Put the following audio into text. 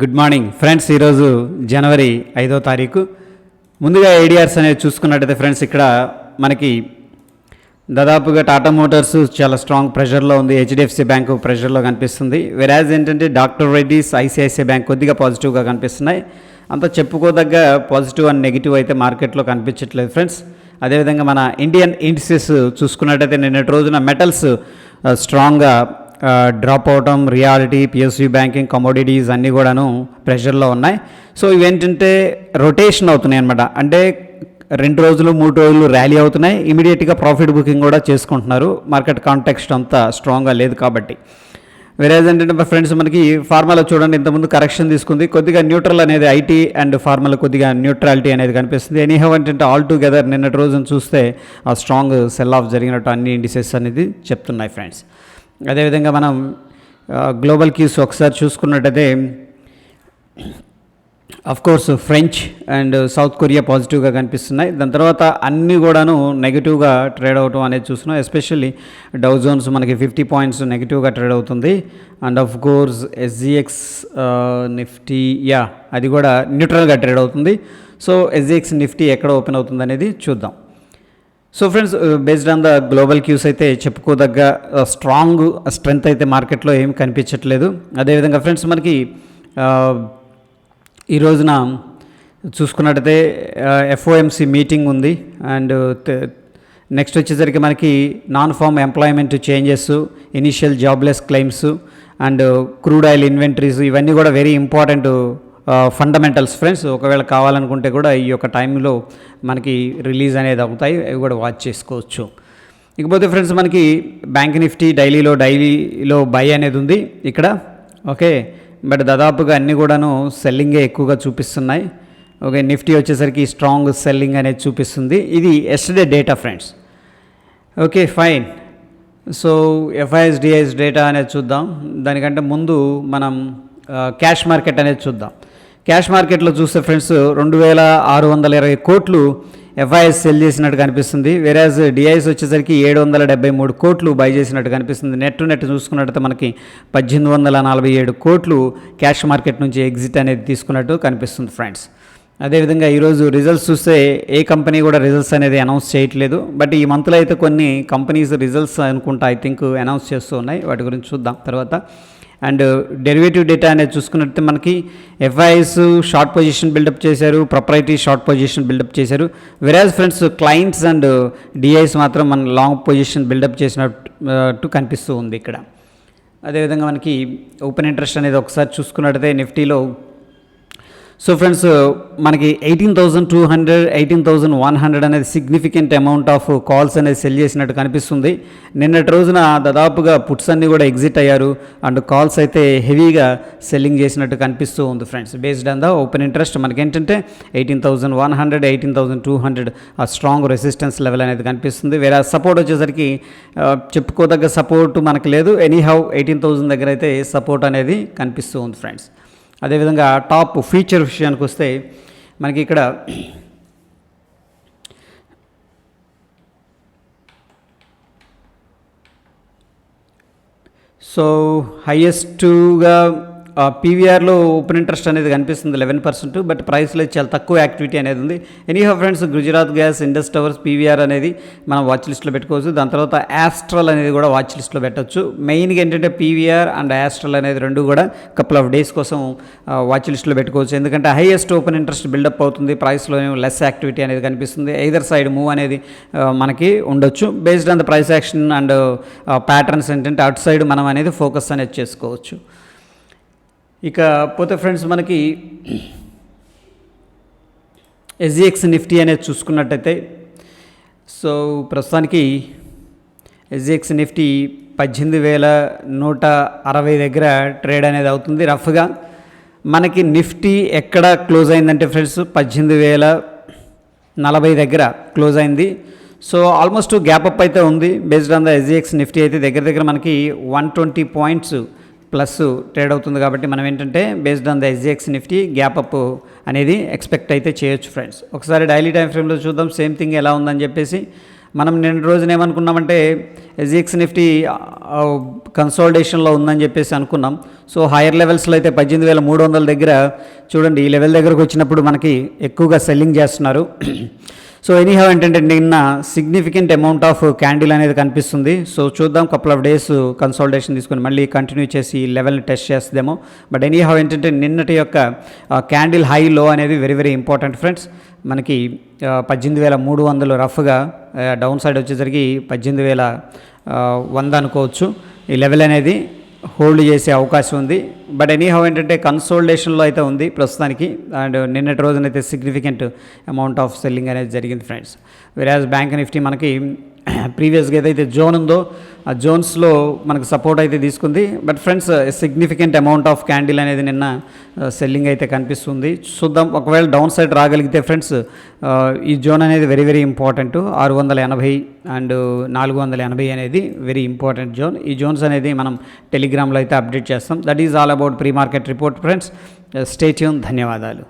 Good morning friends. ఈరోజు జనవరి 5వ తారీఖు. ముందుగా ఏడిఆర్స్ అనేది చూసుకున్నట్టయితే ఫ్రెండ్స్, ఇక్కడ మనకి దాదాపుగా టాటా మోటార్స్ చాలా స్ట్రాంగ్ ప్రెషర్లో ఉంది, హెచ్డిఎఫ్సి బ్యాంకు ప్రెషర్లో కనిపిస్తుంది. వెరాజ్ ఏంటంటే డాక్టర్ రెడ్డిస్, ఐసిఐసిఐ బ్యాంక్ కొద్దిగా పాజిటివ్గా కనిపిస్తున్నాయి. అంత చెప్పుకోదగ్గ పాజిటివ్ అండ్ నెగిటివ్ అయితే మార్కెట్లో కనిపించట్లేదు ఫ్రెండ్స్. అదేవిధంగా మన ఇండియన్ ఇండిసెస్ చూసుకున్నట్టయితే నిన్నటి రోజున మెటల్స్ స్ట్రాంగ్గా డ్రాప్ అవటం, రియాలిటీ, పిఎస్యూ బ్యాంకింగ్, కమోడిటీస్ అన్నీ కూడాను ప్రెషర్లో ఉన్నాయి. సో ఇవేంటంటే రొటేషన్ అవుతున్నాయి అన్నమాట. అంటే 2 రోజులు 3 రోజులు ర్యాలీ అవుతున్నాయి, ఇమీడియట్గా ప్రాఫిట్ బుకింగ్ కూడా చేసుకుంటున్నారు. మార్కెట్ కాంటెక్స్ట్ అంతా స్ట్రాంగ్గా లేదు కాబట్టి. వేరేజ్ ఏంటంటే ఫ్రెండ్స్, మనకి ఫార్మాలో చూడండి, ఇంతకుముందు కరెక్షన్ తీసుకుంది, కొద్దిగా న్యూట్రల్ అనేది ఐటీ అండ్ ఫార్మాలో కొద్దిగా న్యూట్రాలిటీ అనేది కనిపిస్తుంది. ఎనీహౌ ఏంటంటే ఆల్ టుగెదర్ నిన్నటి రోజున చూస్తే ఆ స్ట్రాంగ్ సెల్ ఆఫ్ జరిగినట్టు అన్ని ఇండిసెస్ అనేది చెప్తున్నాయి ఫ్రెండ్స్. అదేవిధంగా మనం గ్లోబల్ కీస్ ఒకసారి చూసుకున్నట్టయితే course French and south Korea పాజిటివ్గా కనిపిస్తున్నాయి. దాని తర్వాత అన్నీ కూడాను నెగిటివ్గా ట్రేడ్ అవటం అనేది చూస్తున్నాం. ఎస్పెషల్లీ డౌ జోన్స్ మనకి 50 పాయింట్స్ నెగిటివ్గా ట్రేడ్ అవుతుంది. అండ్ కోర్స్ ఎస్జిఎక్స్ నిఫ్టీ అది కూడా న్యూట్రల్గా ట్రేడ్ అవుతుంది. సో ఎస్జిఎక్స్ నిఫ్టీ ఎక్కడ ఓపెన్ అవుతుంది అనేది చూద్దాం. So friends, based on the global cues అయితే చెప్పుకోదగ్గ స్ట్రాంగ్ స్ట్రెంగ్త్ అయితే మార్కెట్లో ఏమి కనిపించట్లేదు. అదేవిధంగా ఫ్రెండ్స్, మనకి ఈ రోజున చూసుకున్నట్టయితే ఎఫ్ఓఎంసి మీటింగ్ ఉంది. అండ్ నెక్స్ట్ వచ్చేసరికి మనకి non form employment changes, initial jobless claims and crude oil inventories, ఇవన్నీ కూడా వెరీ ఇంపార్టెంట్ ఫండమెంటల్స్ ఫ్రెండ్స్. ఒకవేళ కావాలనుకుంటే కూడా ఈ యొక్క టైంలో మనకి రిలీజ్ అనేది అవుతాయి, అవి కూడా వాచ్ చేసుకోవచ్చు. ఇకపోతే ఫ్రెండ్స్, మనకి బ్యాంక్ నిఫ్టీ డైలీలో బై అనేది ఉంది ఇక్కడ. ఓకే, బట్ దాదాపుగా అన్నీ కూడాను సెల్లింగే ఎక్కువగా చూపిస్తున్నాయి. ఓకే, నిఫ్టీ వచ్చేసరికి స్ట్రాంగ్ సెల్లింగ్ అనేది చూపిస్తుంది. ఇది yesterday data friends. Okay fine. So FIs DIs data అనేది చూద్దాం. దానికంటే ముందు మనం క్యాష్ మార్కెట్ అనేది చూద్దాం. క్యాష్ మార్కెట్లో చూస్తే ఫ్రెండ్స్ 2620 కోట్లు ఎఫ్ఐఎస్ సెల్ చేసినట్టు కనిపిస్తుంది. వేరేజ్ డిఐఎస్ వచ్చేసరికి 773 కోట్లు బై చేసినట్టు కనిపిస్తుంది. నెట్ చూసుకున్నట్టయితే మనకి 1847 కోట్లు క్యాష్ మార్కెట్ నుంచి ఎగ్జిట్ అనేది తీసుకున్నట్టు కనిపిస్తుంది ఫ్రెండ్స్. అదేవిధంగా ఈరోజు రిజల్ట్స్ చూస్తే ఏ కంపెనీ కూడా రిజల్ట్స్ అనేది అనౌన్స్ చేయట్లేదు. బట్ ఈ మంత్లో అయితే కొన్ని కంపెనీస్ రిజల్ట్స్ అనుకుంటా ఐ థింక్ అనౌన్స్ చేస్తూ ఉన్నాయి. వాటి గురించి చూద్దాం తర్వాత. అండ్ డెరివేటివ్ డేటా అనేది చూసుకున్నట్టు మనకి ఎఫ్ఐఎస్ షార్ట్ పొజిషన్ బిల్డప్ చేశారు, ప్రొప్రైటరీ షార్ట్ పొజిషన్ బిల్డప్ చేశారు. వెరాజ్ ఫ్రెండ్స్ క్లయింట్స్ అండ్ డిఐస్ మాత్రం మన లాంగ్ పొజిషన్ బిల్డప్ చేసినట్టు కనిపిస్తూ ఉంది ఇక్కడ. అదేవిధంగా మనకి ఓపెన్ ఇంట్రెస్ట్ అనేది ఒకసారి చూసుకున్నట్టయితే నిఫ్టీలో సో ఫ్రెండ్స్, మనకి 18,200 18,100 అనేది సిగ్నిఫికెంట్ అమౌంట్ ఆఫ్ కాల్స్ అనేది సెల్ చేసినట్టు కనిపిస్తుంది. నిన్నటి రోజున దాదాపుగా పుట్స్ అన్నీ కూడా ఎగ్జిట్ అయ్యారు అండ్ కాల్స్ అయితే హెవీగా సెల్లింగ్ చేసినట్టు కనిపిస్తూ ఉంది friends. Based on the open interest మనకి ఏంటంటే 18,100 18,200 ఆ స్ట్రాంగ్ రెసిస్టెన్స్ లెవెల్ అనేది కనిపిస్తుంది. వేరే సపోర్ట్ వచ్చేసరికి చెప్పుకోదగ్గ సపోర్ట్ మనకు లేదు. ఎనీహౌ 18,000 దగ్గర అయితే సపోర్ట్ అనేది కనిపిస్తూ ఉంది ఫ్రెండ్స్. అదేవిధంగా టాప్ ఫీచర్ విషయానికి వస్తే మనకి ఇక్కడ సో హైయెస్ట్గా పీవీఆర్లో ఓపెన్ ఇంట్రెస్ట్ అనేది కనిపిస్తుంది 11%. బట్ ప్రైస్లో చాలా తక్కువ యాక్టివిటీ అనేది ఉంది. Anyhow friends, Gujarat gas, Indus towers, PVR అనేది మనం వాచ్ లిస్ట్లో పెట్టుకోవచ్చు. దాని తర్వాత యాస్ట్రల్ అనేది కూడా వాచ్ లిస్ట్లో పెట్టవచ్చు. మెయిన్గా ఏంటంటే పీవీఆర్ అండ్ యాస్ట్రల్ అనేది రెండు కూడా కపుల్ ఆఫ్ డేస్ కోసం వాచ్ లిస్ట్లో పెట్టుకోవచ్చు. ఎందుకంటే హైయెస్ట్ ఓపెన్ ఇంట్రెస్ట్ బిల్డప్ అవుతుంది, ప్రైస్లో లెస్ యాక్టివిటీ అనేది కనిపిస్తుంది. ఎయిదర్ సైడ్ మూవ్ అనేది మనకి ఉండొచ్చు. Based on the price action and patterns ఏంటంటే అటు సైడ్ మనం అనేది ఫోకస్ అనేది చేసుకోవచ్చు. ఇక పోతే ఫ్రెండ్స్, మనకి ఎస్జిఎక్స్ నిఫ్టీ అనేది చూసుకున్నట్టయితే సో ప్రస్తుతానికి ఎస్జిఎక్స్ నిఫ్టీ 18,160 దగ్గర ట్రేడ్ అనేది అవుతుంది రఫ్గా. మనకి నిఫ్టీ ఎక్కడ క్లోజ్ అయిందంటే ఫ్రెండ్స్ 18,040 దగ్గర క్లోజ్ అయింది. సో ఆల్మోస్ట్ గ్యాప్ అప్ అయితే ఉంది. Based on the SGX Nifty అయితే దగ్గర మనకి 120 పాయింట్స్ ప్లస్ ట్రేడ్ అవుతుంది. కాబట్టి మనం ఏంటంటే based on the SGX Nifty gap up అనేది ఎక్స్పెక్ట్ అయితే చేయొచ్చు ఫ్రెండ్స్. ఒకసారి డైలీ టైం ఫ్రేమ్లో చూద్దాం సేమ్ థింగ్ ఎలా ఉందని చెప్పేసి. మనం నిన్న రోజున ఏమనుకున్నామంటే ఎస్జిఎక్స్ నిఫ్టీ కన్సాలిడేషన్లో ఉందని చెప్పేసి అనుకున్నాం. సో హైయర్ లెవెల్స్లో అయితే 18,300 దగ్గర చూడండి, ఈ లెవెల్ దగ్గరకు వచ్చినప్పుడు మనకి ఎక్కువగా సెల్లింగ్ చేస్తున్నారు. సో ఎనీహౌ ఏంటంటే నిన్న సిగ్నిఫికెంట్ అమౌంట్ ఆఫ్ క్యాండిల్ అనేది కనిపిస్తుంది. సో చూద్దాం, కపుల్ ఆఫ్ డేస్ కన్సాలిడేషన్ తీసుకొని మళ్ళీ కంటిన్యూ చేసి ఈ లెవెల్ని టెస్ట్ చేస్తుందేమో. బట్ ఎనీహౌ ఏంటంటే నిన్నటి యొక్క క్యాండిల్ హై లో అనేది వెరీ వెరీ ఇంపార్టెంట్ ఫ్రెండ్స్. మనకి 18,300 రఫ్గా, డౌన్ సైడ్ వచ్చేసరికి 18,100 అనుకోవచ్చు. ఈ లెవెల్ అనేది హోల్డ్ చేసే అవకాశం ఉంది. బట్ ఎనీహౌ ఏంటంటే కన్సోలిడేషన్లో అయితే ఉంది ప్రస్తుతానికి. అండ్ నిన్నటి రోజునైతే సిగ్నిఫికెంట్ అమౌంట్ ఆఫ్ సెల్లింగ్ అనేది జరిగింది ఫ్రెండ్స్. వెరాజ్ బ్యాంక్ నిఫ్టీ మనకి ప్రీవియస్గా ఏదైతే జోన్ ఉందో ఆ జోన్స్లో మనకు సపోర్ట్ అయితే తీసుకుంది. But friends significant amount of candle అనేది నిన్న సెల్లింగ్ అయితే కనిపిస్తుంది. చూద్దాం, ఒకవేళ డౌన్ సైడ్ రాగలిగితే ఫ్రెండ్స్ ఈ జోన్ అనేది వెరీ వెరీ ఇంపార్టెంట్. 680 అండ్ 480 అనేది వెరీ ఇంపార్టెంట్ జోన్. ఈ జోన్స్ అనేది మనం టెలిగ్రామ్లో అయితే అప్డేట్ చేస్తాం. That is all about pre market report friends. Stay tune. ధన్యవాదాలు.